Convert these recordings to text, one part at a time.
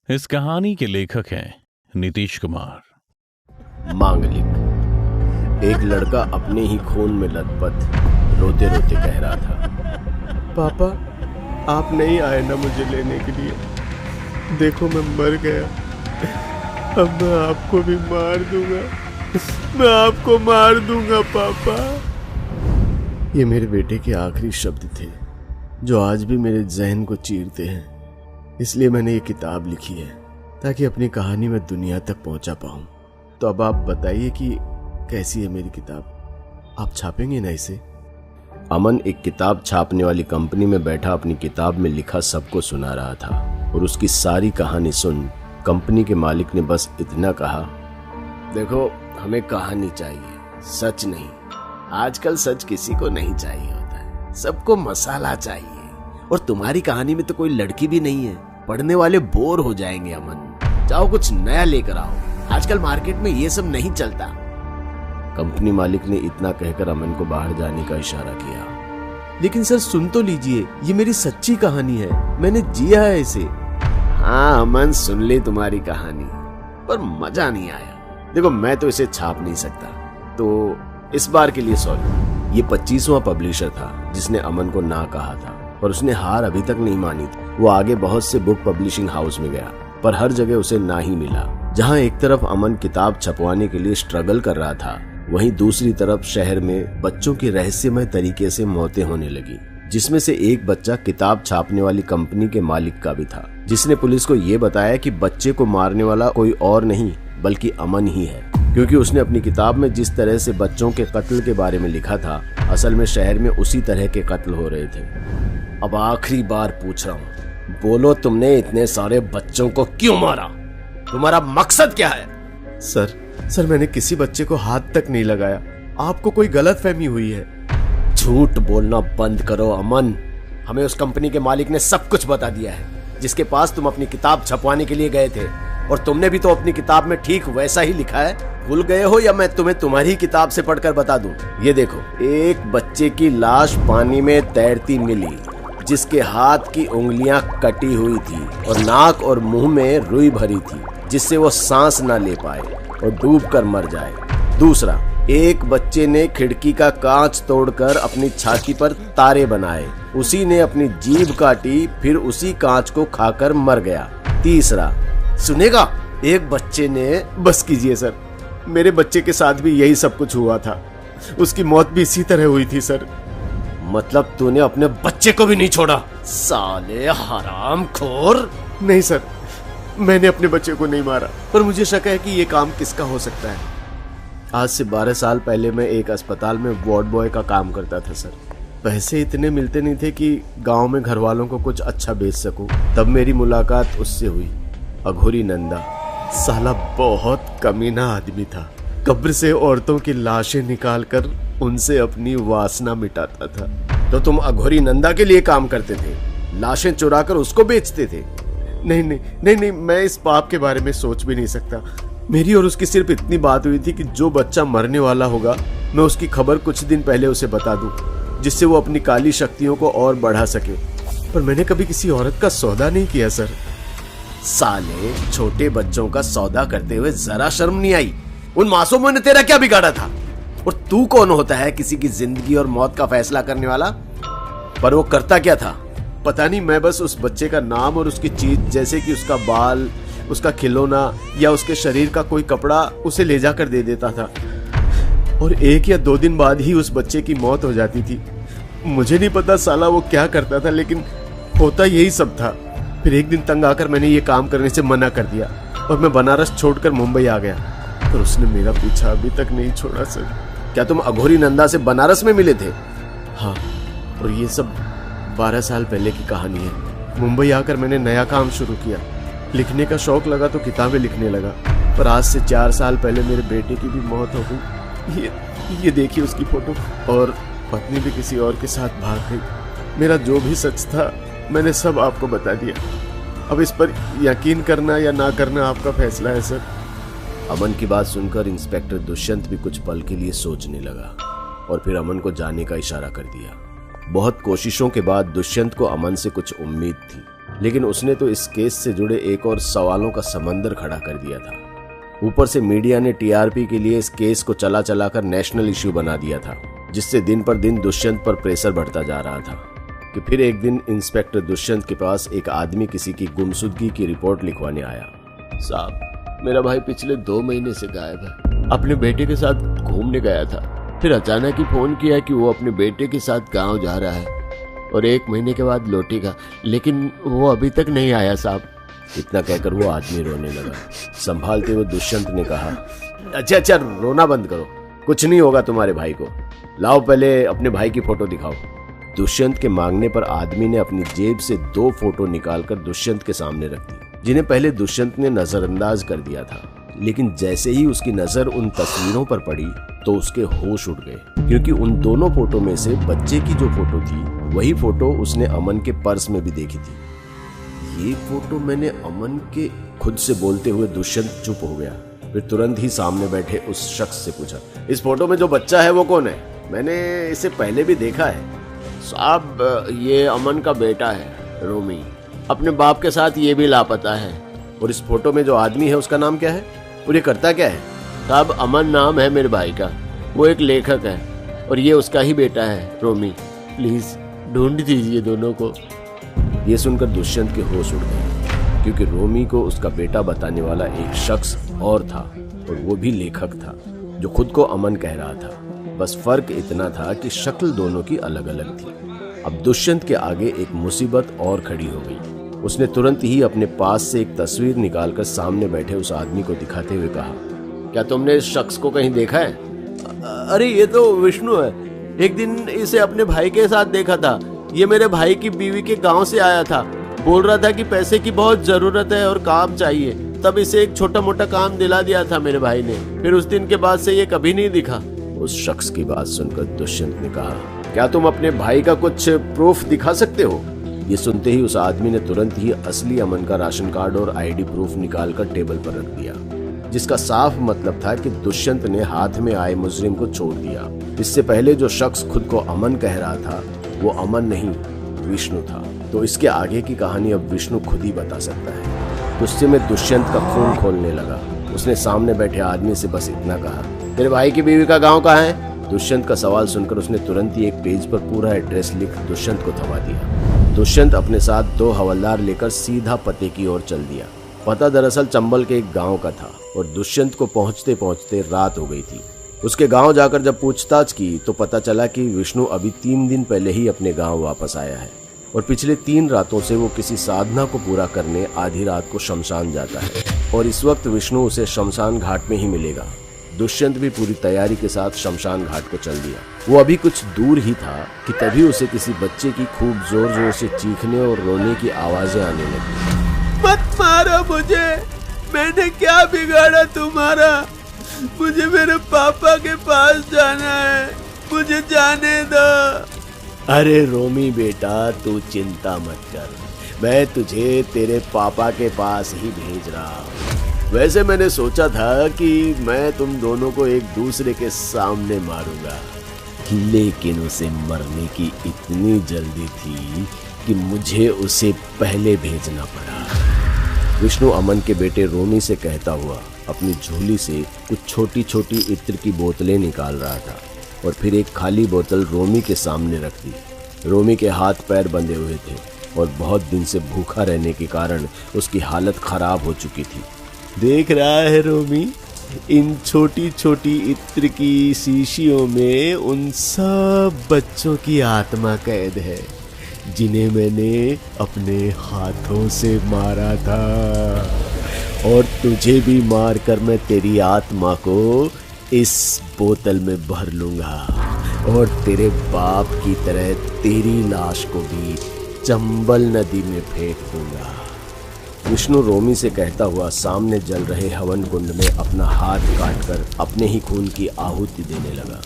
इस कहानी के लेखक हैं नीतीश कुमार। मांगलिक। एक लड़का अपने ही खून में लथपथ रोते रोते कह रहा था, पापा आप नहीं आए ना मुझे लेने के लिए, देखो मैं मर गया, अब मैं आपको भी मार दूंगा, मैं आपको मार दूंगा पापा। ये मेरे बेटे के आखिरी शब्द थे जो आज भी मेरे जहन को चीरते हैं। इसलिए मैंने ये किताब लिखी है ताकि अपनी कहानी में दुनिया तक पहुंचा पाऊं। तो अब आप बताइए कि कैसी है मेरी किताब, आप छापेंगे ना इसे? अमन एक किताब छापने वाली कंपनी में बैठा अपनी किताब में लिखा सबको सुना रहा था और उसकी सारी कहानी सुन कंपनी के मालिक ने बस इतना कहा, देखो हमें कहानी चाहिए, सच नहीं। आजकल सच किसी को नहीं चाहिए होता है, सबको मसाला चाहिए। और तुम्हारी कहानी में तो कोई लड़की भी नहीं है, पढ़ने वाले बोर हो जाएंगे। अमन जाओ कुछ नया लेकर आओ, आजकल मार्केट में ये सब नहीं चलता। कंपनी मालिक ने इतना कहकर अमन को बाहर जाने का इशारा किया। लेकिन सर सुन तो लीजिए, ये मेरी सच्ची कहानी है, मैंने जिया है इसे। हाँ अमन सुन ली तुम्हारी कहानी, पर मजा नहीं आया। देखो मैं तो इसे छाप नहीं सकता, तो इस बार के लिए सॉरी। ये 25वां पब्लिशर था जिसने अमन को ना कहा था, पर उसने हार अभी तक नहीं मानी थी। वो आगे बहुत से बुक पब्लिशिंग हाउस में गया, पर हर जगह उसे ना ही मिला। जहां एक तरफ अमन किताब छपवाने के लिए स्ट्रगल कर रहा था, वहीं दूसरी तरफ शहर में बच्चों की रहस्यमय तरीके से मौतें होने लगी, जिसमें से एक बच्चा किताब छापने वाली कंपनी के मालिक का भी था, जिसने पुलिस को ये बताया कि बच्चे को मारने वाला कोई और नहीं बल्कि अमन ही है, क्योंकि उसने अपनी किताब में जिस तरह से बच्चों के कत्ल के बारे में लिखा था, असल में शहर में उसी तरह के कत्ल हो रहे थे। अब आखिरी बार पूछ रहा हूँ, बोलो इतने सारे बच्चों को क्यों मारा? तुम्हारा मकसद क्या है? सर मैंने किसी बच्चे को हाथ तक नहीं लगाया, आपको कोई गलतफहमी हुई है। झूठ बोलना बंद करो अमन, हमें उस कंपनी के मालिक ने सब कुछ बता दिया है जिसके पास तुम अपनी किताब छपवाने के लिए गए थे, और तुमने भी तो अपनी किताब में ठीक वैसा ही लिखा है। भूल गए हो या मैं तुम्हें तुम्हारी किताब से पढ़कर बता दूं? ये देखो, एक बच्चे की लाश पानी में तैरती मिली, जिसके हाथ की उंगलियां कटी हुई थी और नाक और मुंह में रुई भरी थी, जिससे वो सांस ना ले पाए और डूबकर मर जाए। दूसरा, एक बच्चे ने खिड़की का कांच तोड़कर अपनी छाती पर तारे बनाए, उसी ने अपनी जीभ काटी, फिर उसी कांच को खाकर मर गया। तीसरा, सुनेगा, एक बच्चे ने, बस कीजिए सर, मेरे बच्चे के साथ भी यही सब कुछ हुआ था, उसकी मौत भी इसी तरह हुई थी सर। मतलब तूने अपने बच्चे को भी नहीं छोड़ा? साले हरामखोर। नहीं सर, मैंने अपने बच्चे को नहीं मारा, पर मुझे शक है कि ये काम किसका हो सकता है। आज से 12 साल पहले मैं एक अस्पताल में वार्ड बॉय का काम करता था सर। पैसे इतने मिलते नहीं थे कि गांव में घर वालों को कुछ अच्छा बेच सकूं। तब मेरी मुलाकात उससे हुई, अघोरी नंदा। साला बहुत कमीना आदमी था, कब्र से औरतों की लाशें निकालकर उनसे अपनी वासना मिटाता था। तो तुम अघोरी नंदा के लिए काम करते थे, लाशें चुराकर उसको बेचते थे? नहीं, मैं इस पाप के बारे में सोच भी नहीं सकता। मेरी और उसकी सिर्फ इतनी बात हुई थी कि जो बच्चा मरने वाला होगा, मैं उसकी खबर कुछ दिन पहले उसे बता दूं, जिससे वो अपनी काली शक्तियों को और बढ़ा सके। पर मैंने कभी किसी औरत का सौदा नहीं किया सर। साले, छोटे बच्चों का सौदा करते हुए जरा शर्म नहीं आई? उन मासूमों ने तेरा क्या बिगाड़ा था? और तू कौन होता है किसी की जिंदगी और मौत का फैसला करने वाला? पर वो करता क्या था? पता नहीं, मैं बस उस बच्चे का नाम और उसकी चीज, जैसे कि उसका बाल, उसका खिलौना या उसके शरीर का कोई कपड़ा, उसे ले जाकर दे देता था, और 1 या 2 दिन बाद ही उस बच्चे की मौत हो जाती थी। मुझे नहीं पता साला वो क्या करता था, लेकिन होता यही सब था। फिर एक दिन तंग आकर मैंने ये काम करने से मना कर दिया और मैं बनारस छोड़कर मुंबई आ गया, पर उसने मेरा पीछा अभी तक नहीं छोड़ा सर। क्या तुम अघोरी नंदा से बनारस में मिले थे? हाँ, और ये सब 12 साल पहले की कहानी है। मुंबई आकर मैंने नया काम शुरू किया, लिखने का शौक लगा तो किताबें लिखने लगा। पर आज से 4 साल पहले मेरे बेटे की भी मौत हो गई। ये देखिए उसकी फोटो, और पत्नी भी किसी और के साथ भाग गई। मेरा जो भी सच था मैंने सब आपको बता दिया। अब इस पर यकीन करना या ना करना आपका फैसला है सर। अमन की बात सुनकर इंस्पेक्टर दुष्यंत भी कुछ पल के लिए सोचने लगा और फिर अमन को जाने का इशारा कर दिया। बहुत कोशिशों के बाद दुष्यंत को अमन से कुछ उम्मीद थी, लेकिन उसने तो इस केस से जुड़े एक और सवालों का समंदर खड़ा कर दिया था। ऊपर से मीडिया ने टीआरपी के लिए इस केस को चला चलाकर नेशनल इश्यू बना दिया था, जिससे दिन पर दिन दुष्यंत पर प्रेशर बढ़ता जा रहा था। कि फिर एक दिन इंस्पेक्टर दुष्यंत के पास एक आदमी किसी की गुमशुदगी की रिपोर्ट लिखवाने आया। साहब, मेरा भाई पिछले 2 महीने से गायब है। अपने बेटे के साथ घूमने गया था, फिर अचानक ही फोन किया कि वो अपने बेटे के साथ गांव जा रहा है और 1 महीने के बाद लौटेगा, लेकिन वो अभी तक नहीं आया साहब। इतना कहकर वो आदमी रोने लगा। संभालते हुए दुष्यंत ने कहा, अच्छा रोना बंद करो, कुछ नहीं होगा तुम्हारे भाई को। लाओ पहले अपने भाई की फोटो दिखाओ। दुष्यंत के मांगने पर आदमी ने अपनी जेब से 2 फोटो निकालकर दुष्यंत के सामने रख दी, जिन्हें पहले दुष्यंत ने नजरअंदाज कर दिया था। लेकिन जैसे ही उसकी नजर उन तस्वीरों पर पड़ी तो उसके होश उड़ गए, क्योंकि उन दोनों फोटो में से बच्चे की जो फोटो थी वही फोटो उसने अमन के पर्स में भी देखी थी। ये फोटो मैंने अमन के, खुद से बोलते हुए दुष्यंत चुप हो गया। फिर तुरंत ही सामने बैठे उस शख्स से पूछा, इस फोटो में जो बच्चा है वो कौन है? मैंने इसे पहले भी देखा है। साहब, ये अमन का बेटा है, रोमी। अपने बाप के साथ ये भी लापता है। और इस फोटो में जो आदमी है उसका नाम क्या है और ये करता क्या है? साहब, अमन नाम है मेरे भाई का, वो एक लेखक है और ये उसका ही बेटा है, रोमी। प्लीज ढूंढ दीजिए दोनों को। ये सुनकर दुष्यंत के होश उड़ गए, क्योंकि रोमी को उसका बेटा बताने वाला एक शख्स और था, और वो भी लेखक था जो खुद को अमन कह रहा था। बस फर्क इतना था कि शक्ल दोनों की अलग अलग थी। अब दुष्यंत के आगे एक मुसीबत और खड़ी हो गई। उसने तुरंत ही अपने पास से एक तस्वीर निकालकर सामने बैठे उस आदमी को दिखाते हुए कहा, क्या तुमने इस शख्स को कहीं देखा है? अरे ये तो विष्णु है, एक दिन इसे अपने भाई के साथ देखा था। ये मेरे भाई की बीवी के गांव से आया था, बोल रहा था कि पैसे की बहुत जरूरत है और काम चाहिए, तब इसे एक छोटा मोटा काम दिला दिया था मेरे भाई ने। फिर उस दिन के बाद से ये कभी नहीं दिखा। उस शख्स की बात सुनकर दुष्यंत ने कहा, क्या तुम अपने भाई का कुछ प्रूफ दिखा सकते हो? ये सुनते ही उस आदमी ने तुरंत ही असली अमन का राशन कार्ड और आईडी प्रूफ निकालकर टेबल पर रख दिया, जिसका साफ मतलब था कि दुष्यंत ने हाथ में आए मुजरिम को छोड़ दिया। इससे पहले जो शख्स खुद को अमन कह रहा था वो अमन नहीं, विष्णु था। तो इसके आगे की कहानी अब विष्णु खुद ही बता सकता है। गुस्से में दुष्यंत का खून खौलने लगा। उसने सामने बैठे आदमी से बस इतना कहा, तेरे भाई की बीवी का गाँव कहाँ है? दुष्यंत का सवाल सुनकर उसने तुरंत ही एक पेज पर पूरा एड्रेस लिख दुष्यंत को थमा दिया। दुष्यंत अपने साथ 2 हवलदार लेकर सीधा पते की ओर चल दिया। पता दरअसल चंबल के एक गांव का था और दुष्यंत को पहुंचते पहुंचते रात हो गई थी। उसके गांव जाकर जब पूछताछ की तो पता चला कि विष्णु अभी 3 दिन पहले ही अपने गांव वापस आया है और पिछले 3 रातों से वो किसी साधना को पूरा करने आधी रात को शमशान जाता है और इस वक्त विष्णु उसे शमशान घाट में ही मिलेगा। दुष्यंत भी पूरी तैयारी के साथ शमशान घाट को चल दिया। वो अभी कुछ दूर ही था कि तभी उसे किसी बच्चे की खूब जोर जोर से चीखने और रोने की आवाजें आने लगी। मत मारो मुझे, मैंने क्या बिगाड़ा तुम्हारा? मुझे मेरे पापा के पास जाना है, मुझे जाने दो। अरे रोमी बेटा, तू चिंता मत कर, मैं तुझे तेरे पापा के पास ही भेज रहा हूँ। वैसे मैंने सोचा था कि मैं तुम दोनों को एक दूसरे के सामने मारूंगा, लेकिन उसे मरने की इतनी जल्दी थी कि मुझे उसे पहले भेजना पड़ा। विष्णु अमन के बेटे रोमी से कहता हुआ अपनी झोली से कुछ छोटी छोटी इत्र की बोतलें निकाल रहा था और फिर एक खाली बोतल रोमी के सामने रख दी। रोमी के हाथ पैर बंधे हुए थे और बहुत दिन से भूखा रहने के कारण उसकी हालत खराब हो चुकी थी। देख रहा है रोमी, इन छोटी छोटी इत्र की शीशियों में उन सब बच्चों की आत्मा कैद है जिन्हें मैंने अपने हाथों से मारा था, और तुझे भी मारकर मैं तेरी आत्मा को इस बोतल में भर लूंगा और तेरे बाप की तरह तेरी लाश को भी चंबल नदी में फेंक दूंगा। विष्णु रोमी से कहता हुआ सामने जल रहे हवन कुंड में अपना हाथ काटकर अपने ही खून की आहुति देने लगा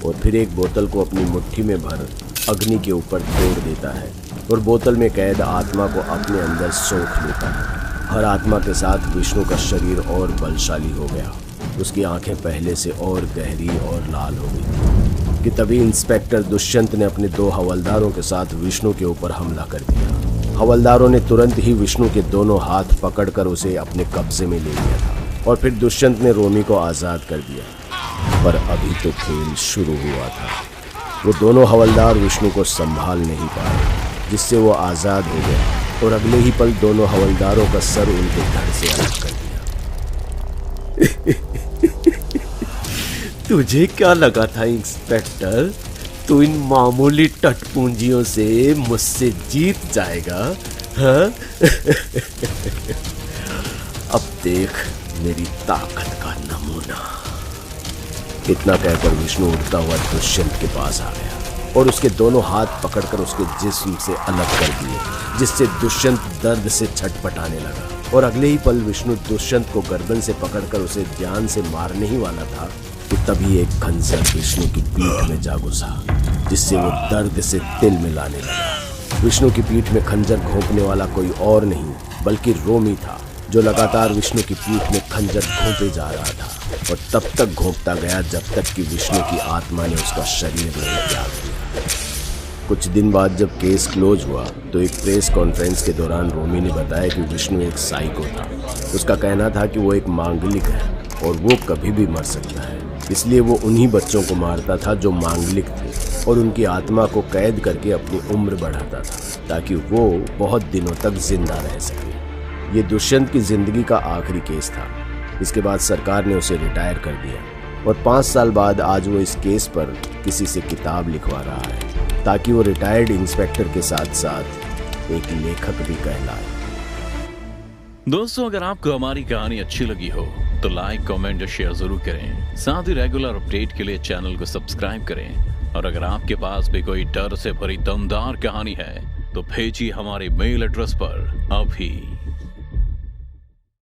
और फिर एक बोतल को अपनी मुट्ठी में भर अग्नि के ऊपर तोड़ देता है और बोतल में कैद आत्मा को अपने अंदर सोख लेता है। हर आत्मा के साथ विष्णु का शरीर और बलशाली हो गया। उसकी आंखें पहले से और गहरी और लाल हो गई कि तभी इंस्पेक्टर दुष्यंत ने अपने 2 हवलदारों के साथ विष्णु के ऊपर हमला कर दिया। हवलदारों ने तुरंत ही विष्णु के दोनों हाथ पकड़कर उसे अपने कब्जे में ले लिया था और फिर दुष्यंत ने रोमी को आजाद कर दिया। पर अभी तो खेल शुरू हुआ था। वो दोनों हवलदार विष्णु को संभाल नहीं पाए, जिससे वो आजाद हो गए और अगले ही पल दोनों हवलदारों का सर उनके धड़ से अलग कर दिया। तुझे क्या लगा था इंस्पेक्टर, तू इन मामूली टटपूंजियों से मुझसे जीत जाएगा? हाँ? अब देख मेरी ताकत का नमूना। इतना कहकर विष्णु उड़ता हुआ दुष्यंत के पास आ गया और उसके दोनों हाथ पकड़कर उसके जिस्म से अलग कर दिए, जिससे दुष्यंत दर्द से छटपटाने लगा। और अगले ही पल विष्णु दुष्यंत को गर्दन से पकड़कर उसे जान से मारने ही वाला था कि तभी एक खंजर विष्णु की पीठ में जा घुसा, जिससे वो दर्द से तिल मिलाने लगा। विष्णु की पीठ में खंजर घोंपने वाला कोई और नहीं बल्कि रोमी था, जो लगातार विष्णु की पीठ में खंजर घोंपे जा रहा था और तब तक घोंपता गया जब तक कि विष्णु की आत्मा ने उसका शरीर नहीं त्याग दिया। कुछ दिन बाद जब केस क्लोज हुआ तो एक प्रेस कॉन्फ्रेंस के दौरान रोमी ने बताया कि विष्णु एक साइको था। उसका कहना था कि वो एक मांगलिक है और वो कभी भी मर सकता है, इसलिए वो उन्हीं बच्चों को मारता था जो मांगलिक थे और उनकी आत्मा को कैद करके अपनी उम्र बढ़ाता था ताकि वो बहुत दिनों तक जिंदा रह सके। ये दुष्यंत की जिंदगी का आखिरी केस था। इसके बाद सरकार ने उसे रिटायर कर दिया और 5 साल बाद आज वो इस केस पर किसी से किताब लिखवा रहा है ताकि वो रिटायर्ड इंस्पेक्टर के साथ साथ एक लेखक भी कहलाए। दोस्तों, अगर आपको हमारी कहानी अच्छी लगी हो तो लाइक, कमेंट और शेयर जरूर करें। साथ ही रेगुलर अपडेट के लिए चैनल को सब्सक्राइब करें। और अगर आपके पास भी कोई डर से भरी दमदार कहानी है तो भेजिए हमारे मेल एड्रेस पर अभी।